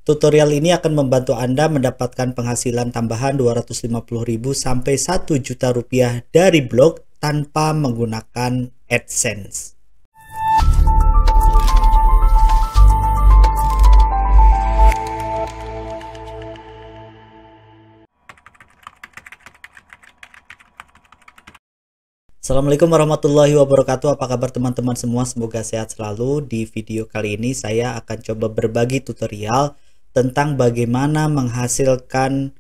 Tutorial ini akan membantu Anda mendapatkan penghasilan tambahan 250.000 sampai 1 juta rupiah dari blog tanpa menggunakan AdSense. Assalamualaikum warahmatullahi wabarakatuh. Apa kabar teman-teman semua? Semoga sehat selalu. Di video kali ini saya akan coba berbagi tutorial tentang bagaimana menghasilkan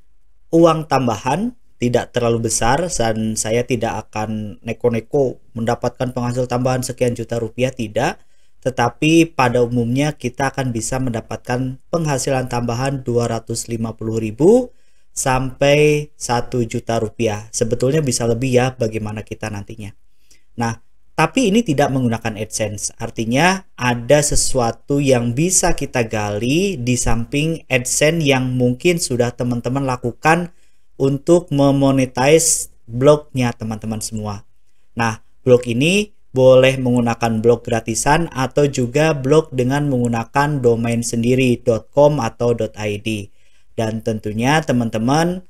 uang tambahan tidak terlalu besar, dan saya tidak akan neko-neko mendapatkan penghasil tambahan sekian juta rupiah, tidak. Tetapi pada umumnya kita akan bisa mendapatkan penghasilan tambahan 250.000 sampai 1 juta rupiah. Sebetulnya bisa lebih ya, bagaimana kita nantinya. Nah, tapi ini tidak menggunakan AdSense. Artinya ada sesuatu yang bisa kita gali di samping AdSense yang mungkin sudah teman-teman lakukan untuk memonetize blognya teman-teman semua. Nah, blog ini boleh menggunakan blog gratisan atau juga blog dengan menggunakan domain sendiri .com atau .id. Dan tentunya teman-teman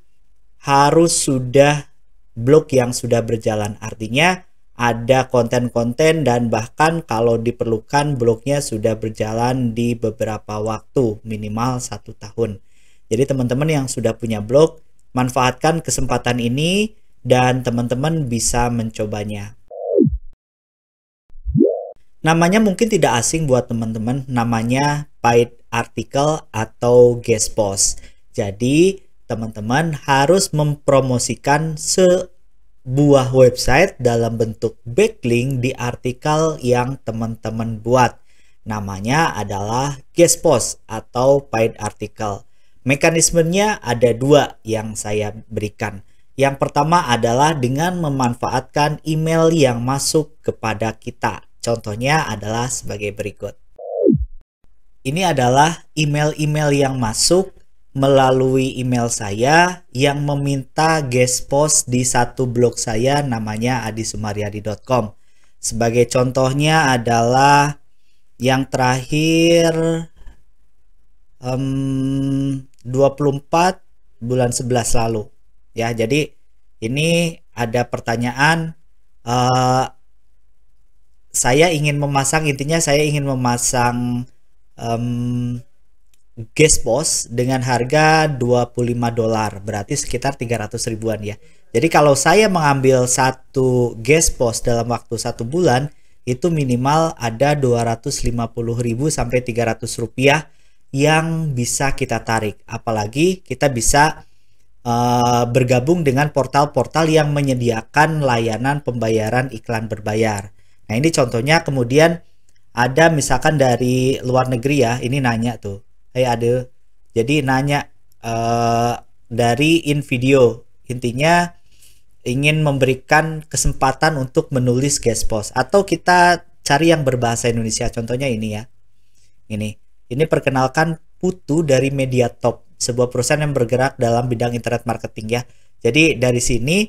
harus sudah blog yang sudah berjalan. Artinya ada konten-konten dan bahkan kalau diperlukan blognya sudah berjalan di beberapa waktu, minimal 1 tahun. Jadi teman-teman yang sudah punya blog, manfaatkan kesempatan ini dan teman-teman bisa mencobanya. Namanya mungkin tidak asing buat teman-teman, namanya paid article atau guest post. Jadi teman-teman harus mempromosikan sebuah website dalam bentuk backlink di artikel yang teman-teman buat. Namanya adalah guest post atau paid article. Mekanismenya ada 2 yang saya berikan. Yang pertama adalah dengan memanfaatkan email yang masuk kepada kita. Contohnya adalah sebagai berikut. Ini adalah email-email yang masuk melalui email saya yang meminta guest post di satu blog saya namanya adisumaryadi.com. Sebagai contohnya adalah yang terakhir 24 bulan 11 lalu. Ya, jadi ini ada pertanyaan, saya ingin memasang, intinya saya ingin memasang guest post dengan harga $25, berarti sekitar 300 ribuan ya. Jadi kalau saya mengambil satu guest post dalam waktu 1 bulan, itu minimal ada 250.000 sampai 300 rupiah yang bisa kita tarik. Apalagi kita bisa bergabung dengan portal-portal yang menyediakan layanan pembayaran iklan berbayar. Nah, ini contohnya. Kemudian ada misalkan dari luar negeri ya, ini nanya tuh, ada, jadi nanya dari InVideo, intinya ingin memberikan kesempatan untuk menulis guest post, atau kita cari yang berbahasa Indonesia. Contohnya ini ya, ini perkenalkan Putu dari Mediatop, sebuah perusahaan yang bergerak dalam bidang internet marketing ya. Jadi dari sini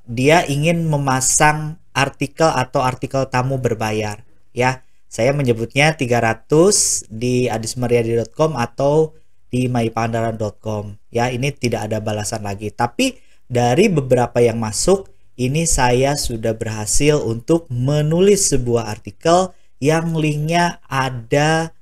dia ingin memasang artikel atau artikel tamu berbayar ya. Saya menyebutnya 300 di adisumaryadi.com atau di mypandaran.com ya. Ini tidak ada balasan lagi, tapi dari beberapa yang masuk ini saya sudah berhasil untuk menulis sebuah artikel yang linknya ada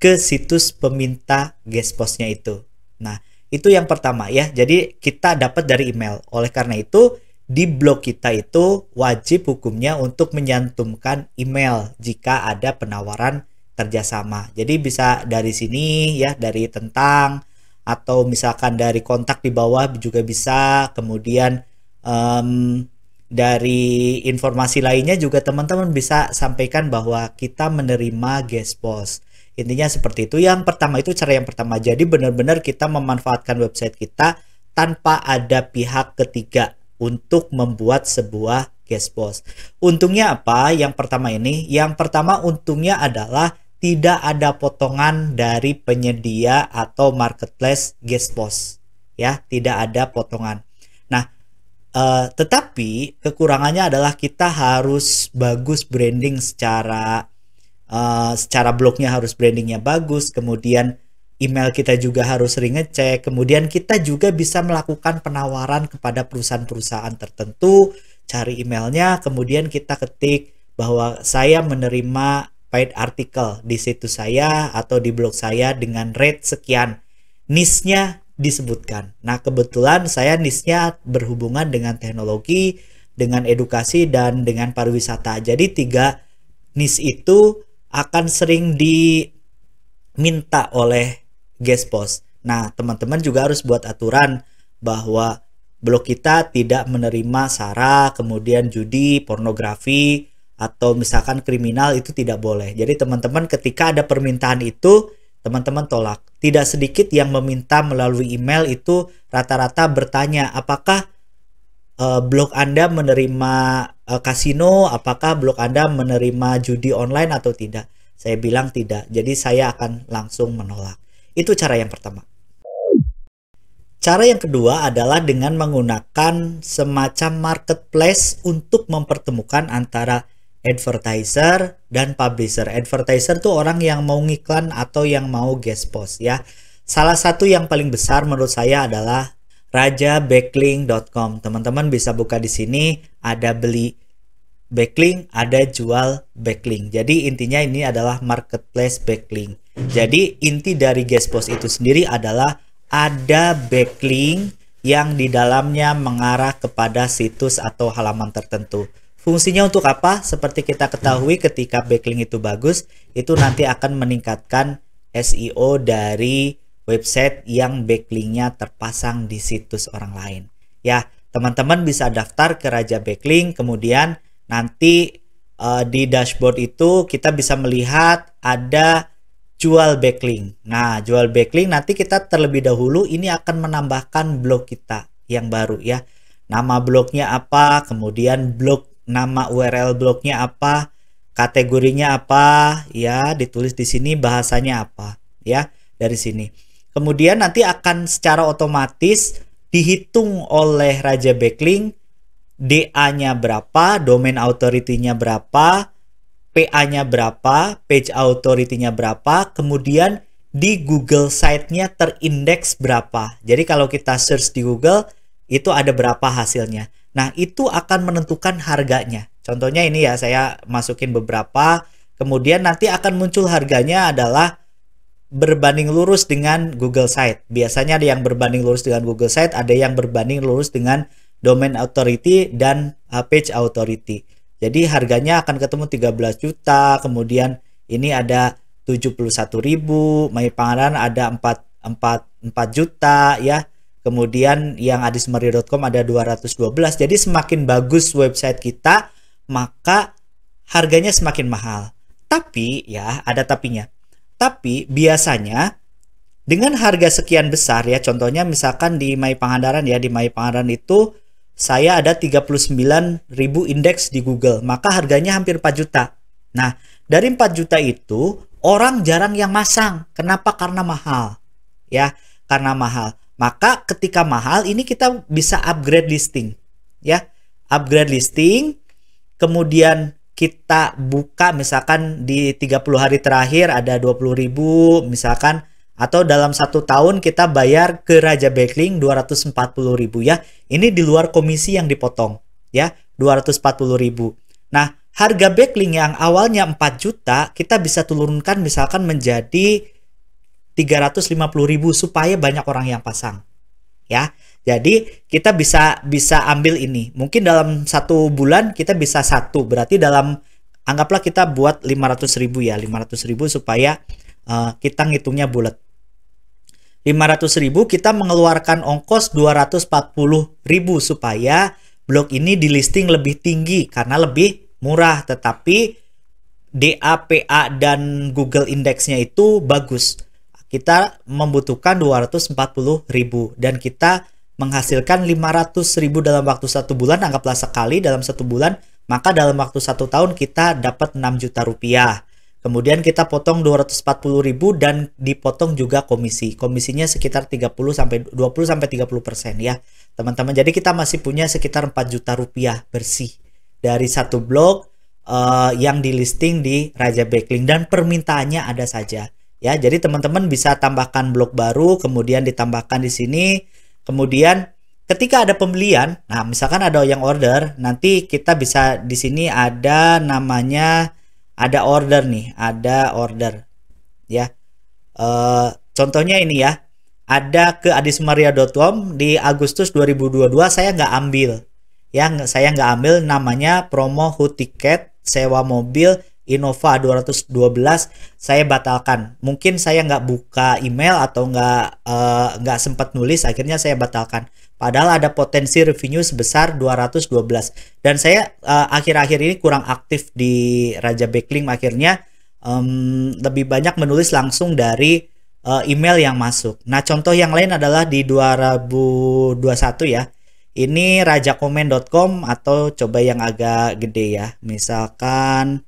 ke situs peminta guest postnya itu. Nah, itu yang pertama ya. Jadi kita dapat dari email. Oleh karena itu di blog kita itu wajib hukumnya untuk menyantumkan email jika ada penawaran kerjasama. Jadi bisa dari sini ya, dari tentang, atau misalkan dari kontak di bawah juga bisa. Kemudian dari informasi lainnya juga teman-teman bisa sampaikan bahwa kita menerima guest post. Intinya seperti itu. Yang pertama itu cara yang pertama. Jadi benar-benar kita memanfaatkan website kita tanpa ada pihak ketiga untuk membuat sebuah guest post. Untungnya apa? Yang pertama ini, yang pertama untungnya adalah tidak ada potongan dari penyedia atau marketplace guest post ya, tidak ada potongan. Nah, tetapi kekurangannya adalah kita harus bagus branding secara secara blognya harus brandingnya bagus, kemudian email kita juga harus sering ngecek, kemudian kita juga bisa melakukan penawaran kepada perusahaan-perusahaan tertentu, cari emailnya, kemudian kita ketik bahwa saya menerima paid artikel di situs saya atau di blog saya dengan rate sekian, niche-nya disebutkan. Nah, kebetulan saya niche-nya berhubungan dengan teknologi, dengan edukasi, dan dengan pariwisata. Jadi 3 niche itu akan sering diminta oleh guest post. Nah, teman-teman juga harus buat aturan bahwa blog kita tidak menerima sara, kemudian judi, pornografi, atau misalkan kriminal, itu tidak boleh. Jadi teman-teman ketika ada permintaan itu, teman-teman tolak. Tidak sedikit yang meminta melalui email itu rata-rata bertanya, apakah blog Anda menerima kasino, apakah blog Anda menerima judi online atau tidak. Saya bilang tidak, jadi saya akan langsung menolak. Itu cara yang pertama. Cara yang kedua adalah dengan menggunakan semacam marketplace untuk mempertemukan antara advertiser dan publisher. Advertiser tuh orang yang mau ngiklan atau yang mau guest post ya. Salah satu yang paling besar menurut saya adalah rajabacklink.com. Teman-teman bisa buka di sini, ada beli backlink, ada jual backlink. Jadi intinya ini adalah marketplace backlink. Jadi inti dari guest post itu sendiri adalah ada backlink yang di dalamnya mengarah kepada situs atau halaman tertentu. Fungsinya untuk apa? Seperti kita ketahui ketika backlink itu bagus, itu nanti akan meningkatkan SEO dari website yang backlinknya terpasang di situs orang lain. Ya, teman-teman bisa daftar ke Raja Backlink, kemudian nanti di dashboard itu kita bisa melihat ada jual backlink. Nah, jual backlink nanti kita terlebih dahulu ini akan menambahkan blog kita yang baru ya. Nama blognya apa, kemudian nama URL blognya apa, kategorinya apa, ya ditulis di sini, bahasanya apa, ya dari sini. Kemudian nanti akan secara otomatis dihitung oleh Raja Backlink, DA-nya berapa, domain authority-nya berapa, PA-nya berapa, page authority-nya berapa, kemudian di Google site-nya terindeks berapa. Jadi kalau kita search di Google, itu ada berapa hasilnya. Nah, itu akan menentukan harganya. Contohnya ini ya, saya masukin beberapa, kemudian nanti akan muncul harganya adalah berbanding lurus dengan Google Site. Biasanya ada yang berbanding lurus dengan Google Site, ada yang berbanding lurus dengan Domain Authority dan Page Authority. Jadi harganya akan ketemu 13 juta, kemudian ini ada 71.000, My Pangandaran ada 4 juta ya. Kemudian yang adismeri.com ada 212. Jadi semakin bagus website kita, maka harganya semakin mahal. Tapi ya, ada tapinya. Tapi biasanya dengan harga sekian besar ya, contohnya misalkan di My Pangandaran ya, di My Pangandaran itu saya ada 39.000 indeks di Google, maka harganya hampir 4 juta. Nah, dari 4 juta itu orang jarang yang masang. Kenapa? Karena mahal. Ya, karena mahal. Maka ketika mahal ini kita bisa upgrade listing ya, upgrade listing, kemudian kita buka misalkan di 30 hari terakhir ada 20.000 misalkan, atau dalam 1 tahun kita bayar ke Raja Backlink 240.000 ya. Ini di luar komisi yang dipotong ya, 240.000. Nah, harga backlink yang awalnya 4 juta kita bisa turunkan misalkan menjadi 350.000 supaya banyak orang yang pasang ya. Jadi kita bisa ambil ini, mungkin dalam 1 bulan kita bisa 1, berarti dalam, anggaplah kita buat 500.000 ya, 500.000 supaya kita ngitungnya bulat. 500.000 kita mengeluarkan ongkos 240.000 supaya blog ini di listing lebih tinggi karena lebih murah, tetapi DAPA dan Google indeksnya itu bagus. Kita membutuhkan 240.000 dan kita menghasilkan 500.000 dalam waktu 1 bulan, anggaplah sekali dalam 1 bulan, maka dalam waktu 1 tahun kita dapat 6 juta rupiah. Kemudian kita potong 240.000 dan dipotong juga komisi. Komisinya sekitar 20-30% ya, teman-teman. Jadi kita masih punya sekitar 4 juta rupiah bersih dari 1 blog yang di listing di Raja Backlink dan permintaannya ada saja ya. Jadi teman-teman bisa tambahkan blog baru, kemudian ditambahkan di sini, kemudian ketika ada pembelian, nah misalkan ada yang order, nanti kita bisa di sini ada namanya, ada order nih, ada order ya. Contohnya ini ya, ada ke adisumaria.com di Agustus 2022, saya nggak ambil ya, saya nggak ambil, namanya promo HUT tiket sewa mobil Innova 212, saya batalkan. Mungkin saya nggak buka email atau nggak sempat nulis, akhirnya saya batalkan. Padahal ada potensi revenue sebesar 212. Dan saya akhir-akhir ini kurang aktif di Raja Backlink, akhirnya lebih banyak menulis langsung dari email yang masuk. Nah, contoh yang lain adalah di 2021 ya. Ini rajakomen.com atau coba yang agak gede ya. Misalkan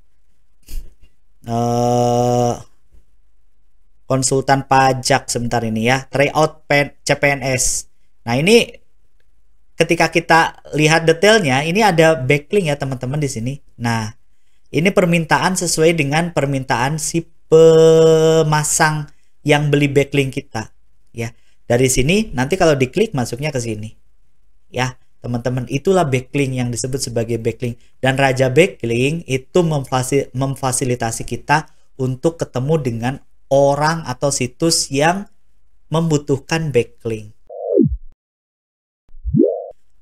konsultan pajak sebentar ini ya. Tryout CPNS. Nah, ini ketika kita lihat detailnya, ini ada backlink ya teman-teman di sini. Nah, ini permintaan sesuai dengan permintaan si pemasang yang beli backlink kita ya. Dari sini nanti kalau diklik masuknya ke sini ya teman-teman. Itulah backlink yang disebut sebagai backlink, dan Raja Backlink itu memfasilitasi kita untuk ketemu dengan orang atau situs yang membutuhkan backlink.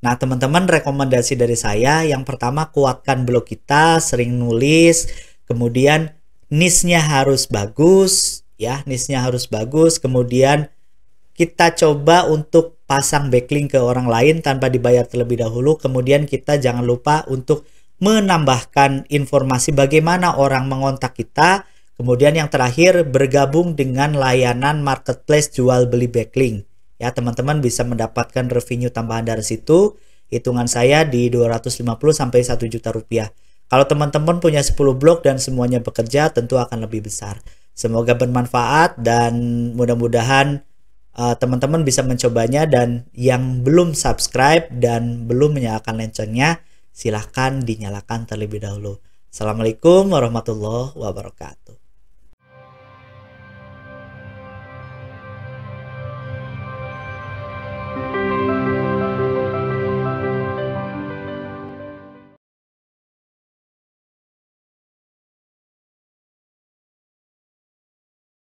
Nah teman-teman, rekomendasi dari saya yang pertama, kuatkan blog kita, sering nulis, kemudian niche-nya harus bagus ya, niche-nya harus bagus, kemudian kita coba untuk pasang backlink ke orang lain tanpa dibayar terlebih dahulu. Kemudian kita jangan lupa untuk menambahkan informasi bagaimana orang mengontak kita. Kemudian yang terakhir, bergabung dengan layanan marketplace jual beli backlink. Ya, teman-teman bisa mendapatkan revenue tambahan dari situ. Hitungan saya di 250 sampai 1 juta rupiah. Kalau teman-teman punya 10 blog dan semuanya bekerja, tentu akan lebih besar. Semoga bermanfaat dan mudah-mudahan teman-teman bisa mencobanya. Dan yang belum subscribe dan belum menyalakan loncengnya, silahkan dinyalakan terlebih dahulu. Assalamualaikum warahmatullahi wabarakatuh.